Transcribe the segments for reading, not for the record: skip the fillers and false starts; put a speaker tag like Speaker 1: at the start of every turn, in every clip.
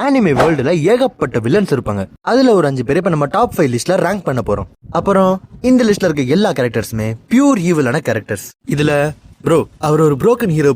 Speaker 1: Anime வேர்ல்டுல ஏகப்பட்ட villains இருப்பாங்க. அதுல ஒரு 5 பேரை இப்ப நம்ம டாப் 5 லிஸ்ட்ல ரேங்க் பண்ண போறோம். அப்புறம் இந்த லிஸ்ட்ல இருக்க எல்லா கேரக்டர்ஸுமே பியூர் ஈவிலான கேரக்டர்ஸ். இதுல ப்ரோ அவர் ஒரு புரோக்கன் ஹீரோ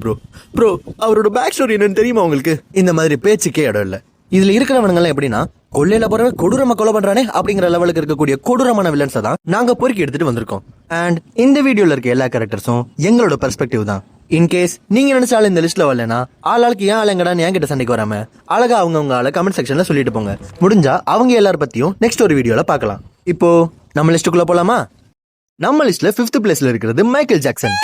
Speaker 1: ப்ரோ அவரோட பேக் ஸ்டோரி என்னன்னு தெரியுமா உங்களுக்கு? இந்த மாதிரி பேச்சுக்கே இடம் இல்ல. இதுல இருக்கிறவனுங்க எப்படின்னா கொள்ளையில போற கொடூரமா கொலை பண்றானே அப்படிங்கிற லெவலுக்கு இருக்கக்கூடிய கொடூரமான வில்லன்ஸை தான் நாங்க பொறுக்கி எடுத்துட்டு வந்திருக்கோம். அண்ட் இந்த வீடியோல இருக்க எல்லா கேரக்டர்ஸும் எங்களோட பெர்ஸ்பெக்டிவ் தான். இன்கேஸ் நீங்க நினைச்சாலும் இந்த லிஸ்ட்ல வரலனா ஆளுக்கு ஏன் ஆளுங்கடான்னு என்கிட்ட சண்டைக்கு வராம அழகா அவங்க ஆளை கமெண்ட் செக்ஷன்ல சொல்லிட்டு போங்க. முடிஞ்சா அவங்க எல்லார பத்தியும் நெக்ஸ்ட் ஒரு வீடியோல பார்க்கலாம். இப்போ நம்ம லிஸ்ட்டுக்குள்ள போலாமா? நம்ம லிஸ்ட்ல 5th பிளேஸ்ல இருக்கிறது மைக்கேல் ஜாக்சன்,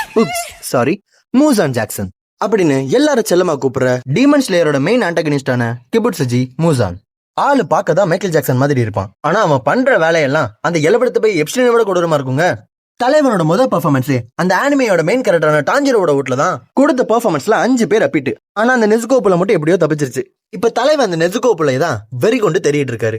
Speaker 1: மூசான் ஜாக்சன் அப்படின்னு எல்லாரும் செல்லமா கூப்பிடுற டீமன் ஸ்லேயரோட மெயின் ஆன்டகனிஸ்டான கிபுட்சுஜி மூசான். ஆளு பார்க்கதான் மைக்கேல் ஜாக்சன் மாதிரி இருப்பான். ஆனா அவன் பண்ற வேலையெல்லாம் அந்த எலபடத்தை போய் எப்ஸ்டீனை விட கொடூரமா இருக்குங்க. தலைவனோட முதல் பெர்ஃபார்மன்ஸ் அந்த ஆனிமையோட மெயின் கேரக்டரான டாஞ்சிரோட வீட்ல தான். கொடுத்த பெர்ஃபார்மன்ஸ்ல 5 பேர் அப்பிட்டு. ஆனா அந்த நெசுகோப்புல மட்டும் எப்படியோ தப்பிச்சிருச்சு. இப்ப தலைவன் அந்த நெசுகோப்புல தான் வெறி கொண்டு தெரியிட்டு இருக்காரு.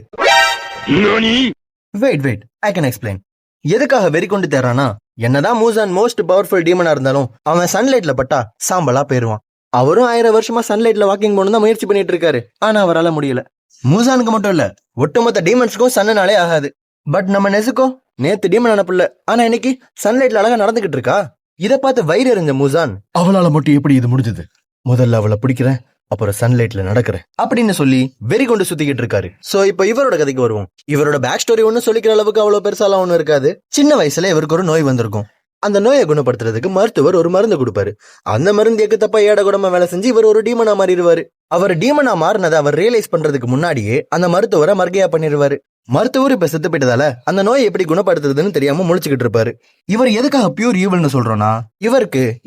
Speaker 1: Wait I can explain. எதுக்காக வெறி கொண்டு தேறானா, என்னதான் மூசான் மோஸ்ட் பவர்ஃபுல் டீமனா இருந்தாலும் அவன் சன்லைட்ல பட்டா சாம்பலா போயிருவான். அவரும் 1000 வருஷமா சன்லைட்ல வாக்கிங் போகணும் தான் முயற்சி பண்ணிட்டு இருக்காரு. ஆனா அவரால முடியல. மூசானுக்கு மட்டும் இல்ல, ஒட்டுமொத்த டீமன்ஸுக்கும் சன்னனாலே ஆகாது. பட் நம்ம நெசுக்கோ நேத்து டீமன் அனுப்பல, ஆனா இன்னைக்கு சன்லைட்ல அழகா நடந்துகிட்டு இருக்கா. இதை பார்த்து வயிறு எறிஞ்ச மூசான், அவளால மட்டும் எப்படி இது முடிஞ்சது? முதல்ல அவளை பிடிக்கிறேன், அப்புறம் சன்லைட்ல நடக்கிறேன் அப்படின்னு சொல்லி வெறி கொண்டு சுத்திக்கிட்டு இருக்காரு. சோ இப்ப இவரோட கதைக்கு வருவோம். இவரோட பேக் ஸ்டோரி ஒன்னும் சொல்லிக்கிற அளவுக்கு அவ்வளவு பெருசாலாம் ஒன்னும் இருக்காது. சின்ன வயசுல இவருக்கு ஒரு நோய் வந்திருக்கும். அந்த நோயை குணப்படுத்துறதுக்கு மருத்துவர் ஒரு மருந்து கொடுப்பாரு. அந்த மருந்து எக்கு தப்பா ஏட குடமா வேலை செஞ்சு இவர் ஒரு டீமனா மாறிடுவாரு. அவர் டீமனா மாறினதை அவர் ரியலைஸ் பண்றதுக்கு முன்னாடியே அந்த மருத்துவரை மர்கையா பண்ணிடுவாரு. மருத்துவர் இப்ப செத்து போயிட்டதால அந்த நோயை எப்படி குணப்படுத்துறதுன்னு தெரியாம முழிச்சுக்கிட்டு இருப்பாரு. இவர் எதுக்காக பியூர் ஈவல்னு சொல்றோம்னா,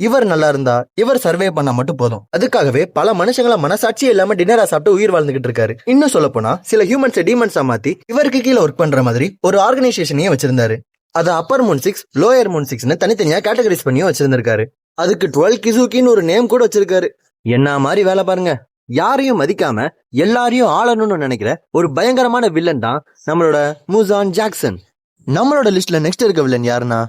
Speaker 1: இவர் நல்லா இருந்தா இவர் சர்வே பண்ணா மட்டும் போதும். அதுக்காகவே பல மனுஷங்கள மனசாட்சியே இல்லாம டின்னரா சாப்பிட்டு உயிர் வாழ்ந்துகிட்டு இருக்காரு. இன்னும் சொல்ல போனா சில ஹியூமன்ஸ் டீமன்ஸா மாத்தி இவருக்கு கீழே ஒர்க் பண்ற மாதிரி ஒரு ஆர்கனைசேஷனையே வச்சிருந்தாரு. அதை அப்பர் மூன் 6 லோயர் மூன் 6 தனித்தனியா கேட்டகரைஸ் பண்ணியும் வச்சிருந்திருக்காரு. அதுக்கு 12 கிசுகின்னு ஒரு நேம் கூட வச்சிருக்காரு. என்ன மாதிரி வேலை பாருங்க. யாரையும் மதிக்காம எல்லாரையும் ஆளணும்னு நினைக்கிற ஒரு பயங்கரமான வில்லன் தான் நம்மளோட மூசான் ஜாக்சன். நம்மளோட லிஸ்ட்ல நெக்ஸ்ட் இருக்க வில்லன் யாருன்னா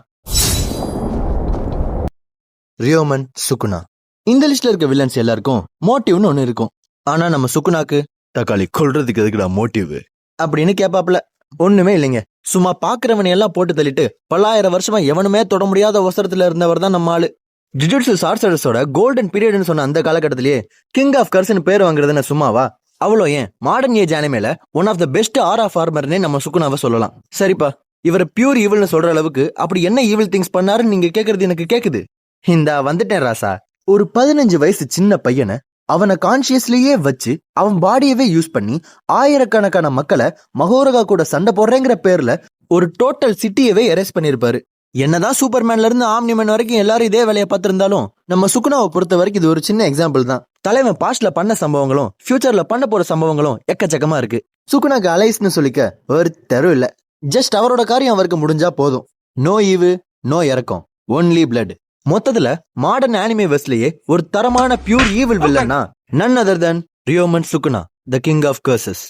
Speaker 1: ரியோமன் சுகுனா. இந்த லிஸ்ட்ல இருக்க வில்லன்ஸ் எல்லாருக்கும் மோட்டிவ்னு ஒண்ணு இருக்கும். ஆனா நம்ம சுகுனாக்கு தக்காளி கொல்றதுக்கு எதுக்குடா மோட்டிவ் அப்படின்னு கேப்பாப்ல. ஒண்ணுமே இல்லைங்க. சும்மா பாக்குறவனை எல்லாம் போட்டு தள்ளிட்டு பல்லாயிரம் வருஷமா எவனுமே தொட முடியாத அவசரத்துல இருந்தவர் தான் நம்ம ஆளு. ஜுஜுட்சு சார்சரஸோட கோல்டன் பீரியட்னு சொன்ன அந்த காலகட்டத்திலேயே கிங் ஆஃப் கர்ஸ்னு பேர் வாங்குறதுன்னு சும்மாவா? அவ்வளோ ஏன் மாடர்ன் ஏஜ் அனிமேல ஒன் ஆஃப் த பெஸ்ட் ஆர் ஆஃப் ஆர்மர்னே நம்ம சுகுனாவை சொல்லலாம். சரிப்பா, இவரை பியூர் ஈவில்னு சொல்ற அளவுக்கு அப்படி என்ன ஈவில் திங்ஸ் பண்ணாருன்னு நீங்க கேக்குறது எனக்கு கேக்குது. இந்தா வந்துட்டேன் ராசா. ஒரு 15 வயசு சின்ன பையனை அவனை கான்சியஸ்லயே வச்சு அவன் பாடியவே யூஸ் பண்ணி ஆயிரக்கணக்கான மக்களை மகோரகா கூட சண்டை போடுறேங்கிற பேர்ல ஒரு டோட்டல் சிட்டியவே எரேஸ் பண்ணிருப்பாரு. என்னதான் சூப்பர்மேன்ல இருந்து ஆம்னிமேன் வரைக்கும் எல்லாரும் இதே வேலையை பார்த்திருந்தாலும் நம்ம சுகுனாவை பொறுத்த வரைக்கும் இது ஒரு சின்ன எக்ஸாம்பிள் தான். தலைவன் பாஸ்ட்ல பண்ண சம்பவங்களும் ஃபியூச்சர்ல பண்ண போற சம்பவங்களும் எக்கச்சக்கமா இருக்கு. சுகுனாக்கு அலைஸ்னு சொல்லிக்க ஒரு தெரு இல்ல. ஜஸ்ட் அவரோட காரியம் அவருக்கு முடிஞ்சா போதும். நோ ஈவு, நோ இறக்கம், ஒன்லி பிளட். மொத்தத்துல மாடர்ன் ஆனிமே வெஸ்ட்லயே ஒரு தரமான பியூர் ஈவில் வில்லனா none other than Ryomen Sukuna, the king of curses.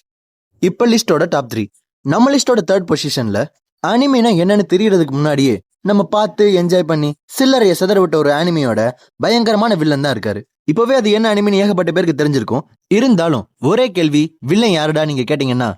Speaker 1: இப்ப லிஸ்டோட டாப் 3. நம்ம லிஸ்டோட 3rd பொசிஷன்ல அனிமேனா என்னன்னு தெரியறதுக்கு முன்னாடியே நம்ம பார்த்து என்ஜாய் பண்ணி சில்லறைய சிதற விட்ட ஒரு அனிமையோட பயங்கரமான வில்லன் தான் இருக்காரு. இப்பவே அது என்ன அனிமின்னு ஏகப்பட்ட பேருக்கு தெரிஞ்சிருக்கும். இருந்தாலும் ஒரே கேள்வி, வில்லன் யாருடா நீங்க கேட்டீங்கன்னா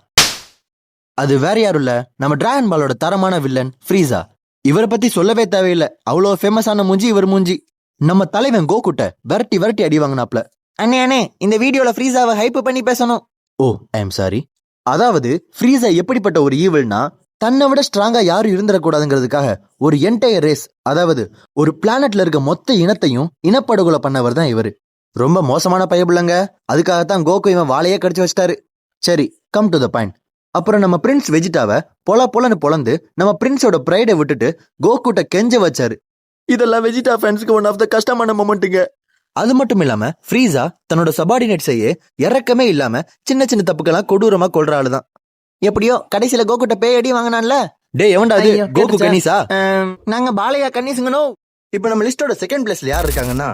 Speaker 1: அது வேற யாரும் இல்ல, நம்ம டிராகன் பாலோட தரமான வில்லன் ஃப்ரீசா. இவரை பத்தி சொல்லவே தேவையில்லை, அவ்வளோ ஃபேமஸான மூஞ்சி இவர் மூஞ்சி. நம்ம தலைவன் கோகுட்ட விரட்டி அடி வாங்கினாப்ல. அண்ணே இந்த வீடியோல ஃப்ரீசாவை ஹைப் பண்ணி பேசணும். ஓ ஐ எம் சாரி. அதாவது ஃப்ரீசா எப்படிப்பட்ட ஒரு ஈவில்னா, தன்னை விட ஸ்ட்ராங்கா யாரும் இருந்துடக்கூடாதுங்கிறதுக்காக ஒரு என்டையர் ரேஸ், அதாவது ஒரு பிளானட்ல இருக்க மொத்த இனத்தையும் இனப்படுகொலை பண்ணவர் தான் இவரு. ரொம்ப மோசமான பயபிள்ளைங்க. அதுக்காகத்தான் கோகு இவன் வாழையே கடிச்சு வச்சிட்டாரு. சரி, கம் டு த பாயிண்ட். அப்புறம் நம்ம பிரின்ஸ் வெஜிடாவை பொலன்னு பொலந்து நம்ம பிரின்ஸோட பிரைடை விட்டுட்டு கோகுட்ட கெஞ்ச வச்சாரு. இதெல்லாம் வெஜிடா ஃபேன்ஸ்க்கு ஒன் ஆஃப் த கஷ்டமான மொமெண்ட்டுங்க. அது மட்டும் இல்லாம ஃப்ரீசா தன்னோட சபார்டினேட்ஸையே இறக்கமே இல்லாம சின்ன சின்ன தப்புக்கெல்லாம் கொடூரமா கொள்ற ஆளுதான். எப்படியோ கடைசியில கோகுட்ட பேய் அடி வாங்கினான்ல. டே எவன்டா அது? கோகு கணீஸா? நாங்க பாலையா கணீஸுங்கனோ. இப்ப நம்ம லிஸ்டோட 2nd பிளேஸ்ல யார் இருக்காங்கன்னா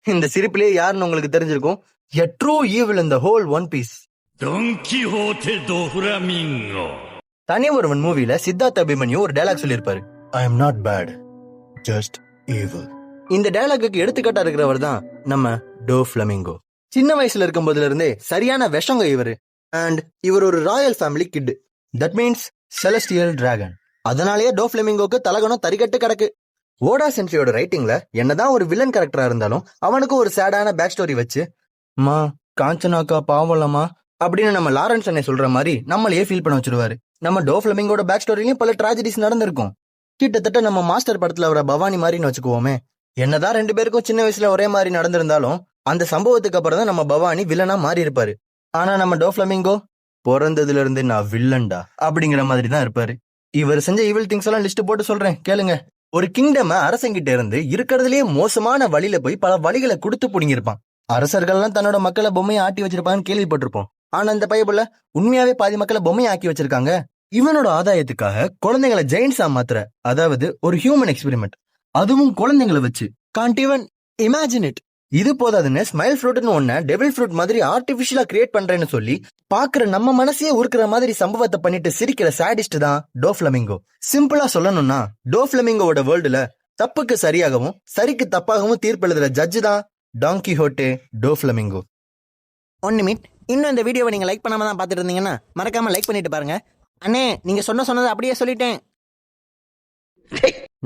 Speaker 1: இந்த சிரிப்பிலே யாருன்னு உங்களுக்கு தெரிஞ்சிருக்கும். A true evil in the whole One Piece.
Speaker 2: Don Quixote do Flamingo.
Speaker 1: தனி ஒருவன் மூவில சித்தார்த் அபிமன்யு ஒரு டயலாக் சொல்லியிருப்பாரு. I am not bad, just evil. இந்த டயலாக்கு எடுத்துக்காட்டா இருக்கிறவர் தான் நம்ம டோ ஃபிளமிங்கோ. சின்ன வயசுல இருக்கும் போதுல இருந்தே சரியான விஷங்க இவரு. அண்ட் இவர் ஒரு royal family kid. That means celestial dragon. அதனாலேயே டோ ஃபிளமிங்கோக்கு தலகணம் தரிகட்டு கிடக்கு. ஓடா சென்ட்ரியோட ரைட்டிங்ல என்னதான் ஒரு வில்லன் கேரக்டரா இருந்தாலும் அவனுக்கு ஒரு சேடான பேக் ஸ்டோரி வச்சு மா காஞ்சனாக்கா பாவலமா அப்படின்னு நம்ம லாரன்ஸ் அண்ணே சொல்ற மாதிரி நம்மளையே ஃபீல் பண்ண வச்சிருவாரு. நம்ம டோ ஃபிளமிங்கோட பேக் ஸ்டோரிலையும் பல ட்ராஜடிஸ் நடந்திருக்கும். கிட்டத்தட்ட நம்ம மாஸ்டர் படத்துல வர பவானி மாதிரின்னு வச்சுக்குவோமே. என்னதான் ரெண்டு பேருக்கும் சின்ன வயசுல ஒரே மாதிரி நடந்திருந்தாலும் அந்த சம்பவத்துக்கு அப்புறம் தான் நம்ம பவானி வில்லனா மாறி இருப்பாரு. ஆனா நம்ம டோ ஃபிளமிங்கோ பிறந்ததுல இருந்து நான் வில்லன்டா அப்படிங்கிற மாதிரி தான் இருப்பாரு. இவர் செஞ்ச ஈவில் திங்ஸ் எல்லாம் லிஸ்ட் போட்டு சொல்றேன் கேளுங்க. ஒரு கிங்டம் அரசங்கிட்ட இருந்து இருக்கிறதுலயே மோசமான வழியில போய் பல வழிகளை கொடுத்து புடிங்கிருப்பான். அரசர்கள்லாம் தன்னோட மக்களை பொம்மையை ஆட்டி வச்சிருப்பாங்கன்னு கேள்விப்பட்டிருப்போம். ஆனா இந்த பைபிள்ல உண்மையாவே பாதி மக்களை பொம்மையை ஆக்கி வச்சிருக்காங்க. இவனோட ஆதாயத்துக்காக குழந்தைகளை ஜெயின்ஸா மாத்துற, அதாவது ஒரு ஹியூமன் எக்ஸ்பெரிமெண்ட், அதுவும் குழந்தைங்களை வச்சு. Gantt even imagine it. இது போதாதுன்னு ஸ்மைல் ஃப்ரூட்னு ஒன்ன டெவில் ஃப்ரூட் மாதிரி ஆர்டிபிஷியலா கிரியேட் பண்றேன்னு சொல்லி பாக்குற நம்ம மனசையே உருக்குற மாதிரி சம்பவத்தை பண்ணிட்டு சிரிக்கிற சாடிஸ்ட் தான் டோ ஃபிளமிங்கோ. சிம்பிளா சொல்லணும்னா டோ ஃபிளமிங்கோட வேர்ல்டுல தப்புக்கு சரியாகவும் சரிக்கு தப்பாகவும் தீர்ப்பு எழுதுற ஜட்ஜு தான் Don Quixote Doflamingo.
Speaker 3: One minute, இன்னும் இந்த வீடியோவை நீங்க லைக் பண்ணாம தான் பாத்துட்டு இருந்தீங்கன்னா மறக்காம லைக் பண்ணிட்டு பாருங்க. அண்ணே நீங்க சொன்னதை அப்படியே சொல்லிட்டேன்.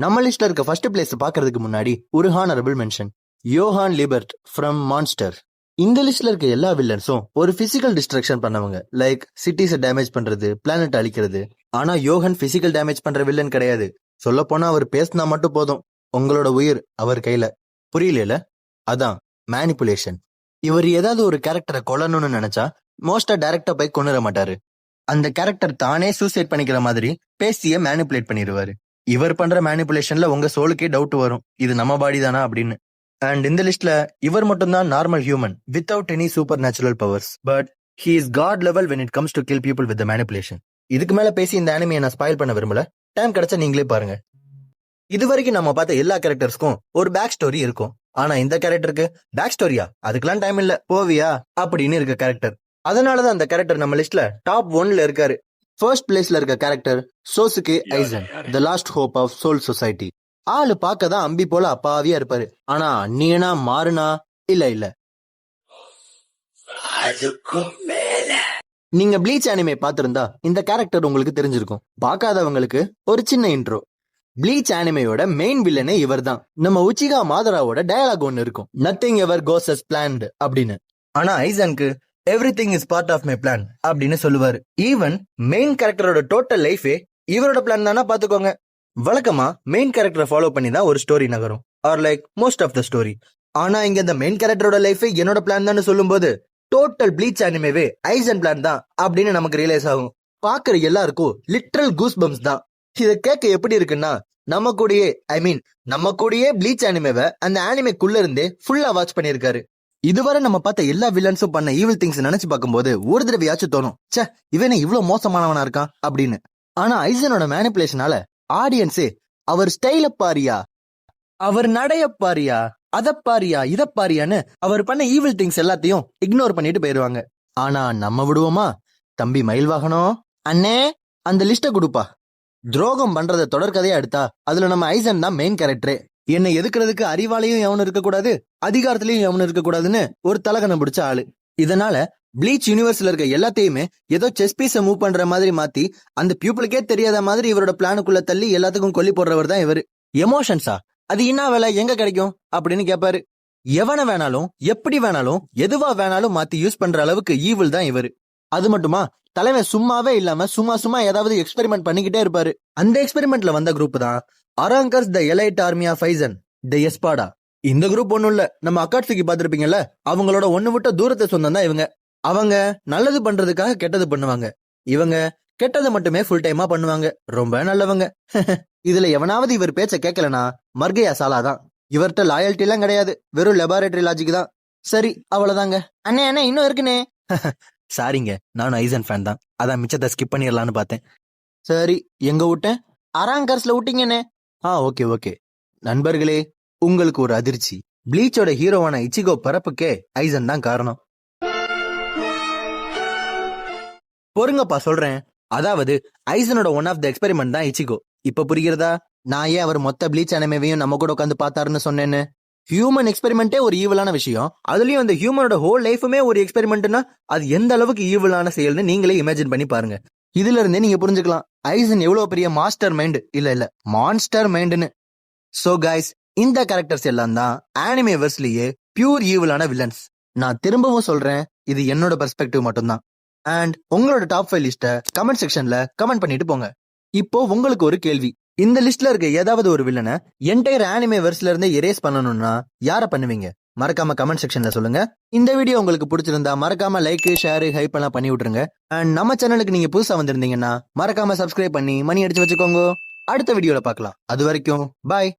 Speaker 1: நம்ம லிஸ்ட்ல இருக்க ஃபர்ஸ்ட் பிளேஸ் பாக்குறதுக்கு முன்னாடி ஒரு honourable mention. Johan Liebert from Monster. இந்த லிஸ்ட்ல இருக்க எல்லா வில்லன்ஸும் ஒரு பிசிக்கல் டிஸ்ட்ரக்ஷன் பண்ணவங்க. லைக் சிட்டிஸை டேமேஜ் பண்றது, பிளானட் அழிக்கிறது. ஆனா யோஹன் பிசிக்கல் டேமேஜ் பண்ற வில்லன் கிடையாது. சொல்ல போனா அவர் பேசினா மட்டும் போதும், உங்களோட உயிர் அவர் கையில. புரியல? அதான் மேனிபுலேஷன். இவர் ஏதாவது ஒரு கேரக்டரை கொல்லணும்னு நினைச்சா மோஸ்டா டைரக்டா போய் கொண்டுற மாட்டாரு. அந்த கேரக்டர் தானே சூசைட் பண்ணிக்கிற மாதிரி பேசிய மேனிபுலேட் பண்ணிடுவாரு. இவர் பண்ற மேனிபுலேஷன்ல உங்க சோலுக்கே டவுட் வரும், இது நம்ம பாடி தானா அப்படின்னு. அண்ட் இந்த லிஸ்ட்ல இவர் மட்டும் தான் normal human without any supernatural powers. But he is god level when it comes to kill people with the manipulation. இதுக்கு மேல பேசி இந்த அனிமையை நான் ஸ்பாயில் பண்ண விரும்பல. டைம் கிடைச்சா நீங்களே பாருங்க. இது வரைக்கும் நம்ம பார்த்த எல்லா கேரக்டர்ஸ்க்கும் ஒரு பேக் ஸ்டோரி இருக்கும். ஆனா இந்த கேரக்டருக்கு பேக் ஸ்டோரியா, அதுக்கெல்லாம் டைம் இல்ல போவியா அப்படின்னு இருக்க கேரக்டர். அதனாலதான் அந்த கேரக்டர் நம்ம லிஸ்ட்ல டாப் 1ல இருக்காரு. ஃபர்ஸ்ட் பிளேஸ்ல இருக்க character Sosuke Aizen, the last hope of Soul Society. ஆளு பார்க்கதான் அம்பி போல அப்பாவியா இருப்பாரு. ஆனா அந்நியனா மாறுனா இல்ல. நீங்க ப்ளீச் அனிமே பார்த்திருந்தா இந்த கேரக்டர் உங்களுக்கு தெரிஞ்சிருக்கும். பார்க்காதவங்களுக்கு ஒரு சின்ன இன்ட்ரோ. ப்ளீச் அனிமேயோட மெயின் வில்லனே இவர் தான். நம்ம உச்சிகா மாதராவோட டயலாக் ஒன்னு இருக்கும், nothing ever goes as planned அப்படின்னு. ஆனா ஐசனுக்கு everything is part of my plan அப்படின்னு சொல்லுவாரு. ஈவன் மெயின் கேரக்டரோட டோட்டல் லைஃபே இவரோட பிளான் தானா பாத்துக்கோங்க. வழக்கமா மெயின் கேரக்டரை ஃபாலோ பண்ணி தான் ஒரு ஸ்டோரி நகரும், or like most of the story. ஆனா இங்க இந்த மெயின் கேரக்டரோட லைஃபே என்னோட பிளான் தான் சொல்லும் போது டோட்டல் ப்ளீச் அனிமேவே ஐசன் பிளான் தான் அப்படின்னு நமக்கு ரியலைஸ் ஆகும். பாக்குற எல்லாருக்கும் லிட்டரல் கூஸ் பம்ஸ் தான். இத கேட்க எப்படி இருக்குன்னா நம்ம கூடயே ப்ளீச் அனிமேவை அந்த அனிமேக்குள்ள இருந்தே ஃபுல்லா வாட்ச் பண்ணிருக்காரு. இதுவரை நம்ம பார்த்த எல்லா வில்லன்ஸும் பண்ண ஈவில் திங்ஸ் நினைச்சு பார்க்கும்போது ஒரு தடவையாச்சும் தோணும், ச்சே இவனே இவ்வளவு மோசமானவனா இருக்கான் அப்படின்னு. ஆனா ஐசனோட மேனிபுலேஷனால ஆடியன்ஸே அவர் ஸ்டைல பாரியா, அவர் நடைய பாரியா, அதப்பாரியா இதப்பாரியான்னு அவர் பண்ண ஈவில் திங்ஸ் எல்லாத்தையும் இக்னோர் பண்ணிட்டு போயிருவாங்க. ஆனா நம்ம விடுவோமா? தம்பி மயில் வாகனம் அண்ணே அந்த லிஸ்ட கொடுப்பா. துரோகம் பண்றத தொடர்கதையா எடுத்தா அதுல நம்ம ஐசன் தான் மெயின் கேரக்டரே. என்னை எதுக்குறதுக்கு அறிவாலையும் எவனும் இருக்கக்கூடாது, அதிகாரத்திலையும் எவனும் இருக்கக்கூடாதுன்னு ஒரு தலகணம் பிடிச்ச ஆளு. இதனால ப்ளீச் யூனிவர்ஸ்ல இருக்க எல்லாத்தையுமே ஏதோ செஸ் பீஸ மூவ் பண்ற மாதிரி மாத்தி அந்த பியூப்பிளுக்கே தெரியாத மாதிரி இவரோட பிளானுக்குள்ள தள்ளி எல்லாத்துக்கும் கொல்லி போடுறவர் தான் இவரு. எமோஷன்ஸா அது என்ன வேலை எங்க கிடைக்கும் அப்படின்னு கேட்பாரு. எவனை வேணாலும் எப்படி வேணாலும் எதுவா வேணாலும் மாத்தி யூஸ் பண்ற அளவுக்கு ஈவில் தான் இவரு. அது மட்டுமா தலைவன் சும்மாவே இல்லாம சும்மா ஏதாவது எக்ஸ்பெரிமெண்ட் பண்ணிக்கிட்டே இருப்பாரு. அந்த எக்ஸ்பெரிமெண்ட்ல வந்த குரூப் தான் அரங்கர்ஸ் த எலைட் ஆர்மி ஆஃப் ஐசன், த எஸ்பாடா. இந்த குரூப் ஒண்ணும் இல்ல, நம்ம அக்காட்சிக்கு பாத்திருப்பீங்கல்ல, அவங்களோட ஒண்ணு விட்ட தூரத்தை சொந்தம் தான் இவங்க. அவங்க நல்லது பண்றதுக்காக கெட்டது பண்ணுவாங்க, இவங்க கெட்டது மட்டுமே ஃபுல் டைமா பண்ணுவாங்க. ரொம்ப நல்லவங்க. இதுல எவனாவது இவர் பேச்ச கேட்கலனா மர்கையா சாலாதான். இவர்கிட்ட லாயல்ட்டி எல்லாம் கிடையாது, வெறும் லெபார்டரி லாஜிக் தான். சரி அவ்வளவுதாங்க. அண்ணே இன்னும் இருக்குனே. சாரிங்க, நானும் ஐசன் ஃபேன் தான், அதான் மிச்சத்தை ஸ்கிப் பண்ணிடலான்னு பார்த்தேன். சரி எங்க விட்டேன்? அரங்கர்ஸ்ல விட்டீங்கண்ணே. ஓகே. நண்பர்களே, உங்களுக்கு ஒரு அதிர்ச்சி. ப்ளீச்சோட ஹீரோவான இச்சிகோ பரப்புக்கே ஐசன் தான் காரணம். பொறுங்கப்பா சொல்றேன். அதாவது ஐசனோட ஒன் ஆஃப் த எக்ஸ்பெரிமெண்ட் தான் இச்சிகோ. இப்ப புரிகிறதா? நான் ஏன் அவர் மொத்த ப்ளீச் அனிமேவையும் நம்ம கூட உட்காந்து பார்த்தாருன்னு சொன்னேன்னு? ஹியூமன் எக்ஸ்பெரிமெண்ட்டே ஒரு ஈவலான விஷயம். அதுலயும் அந்த ஹியூமனோட ஹோல் லைஃபுமே ஒரு எக்ஸ்பெரிமெண்ட்னா அது எந்த அளவுக்கு ஈவலான செயல்னு நீங்களே இமேஜின் பண்ணி பாருங்க. இதுல இருந்தே நீங்க புரிஞ்சுக்கலாம் ஐசன் எவ்வளவு பெரிய மாஸ்டர் மைண்ட் இல்ல மான்ஸ்டர் மைண்ட்னு. சோ கைஸ், இந்த கேரக்டர்ஸ் எல்லாம் தான் ஆனிமேவர்ஸ்லயே பியூர் ஈவலான வில்லன்ஸ். நான் திரும்பவும் சொல்றேன், இது என்னோட பெர்ஸ்பெக்டிவ் மட்டும்தான். அண்ட் உங்களோட டாப் 5 லிஸ்ட்டை கமெண்ட் செக்ஷன்ல கமெண்ட் பண்ணிட்டு போங்க. இப்போ உங்களுக்கு ஒரு கேள்வி, இந்த லிஸ்ட்ல இருக்க ஏதாவது ஒரு வில்லனை என்டையர் ஆனிமேவர்ஸ்ல இருந்து எரேஸ் பண்ணணும்னா யாரை பண்ணுவீங்க? மறக்காம கமெண்ட் செக்ஷன்ல சொல்லுங்க. இந்த வீடியோ உங்களுக்கு பிடிச்சிருந்தா மறக்காம லைக், ஷேர், ஹைப் எல்லாம் பண்ணி விட்டுருங்க. அண்ட் நம்ம சேனலுக்கு நீங்க புதுசா வந்திருந்தீங்கன்னா மறக்காம சப்ஸ்கிரைப் பண்ணி மணி அடிச்சு வச்சுக்கோங்க. அடுத்த வீடியோல பார்க்கலாம். அது வரைக்கும் பாய்.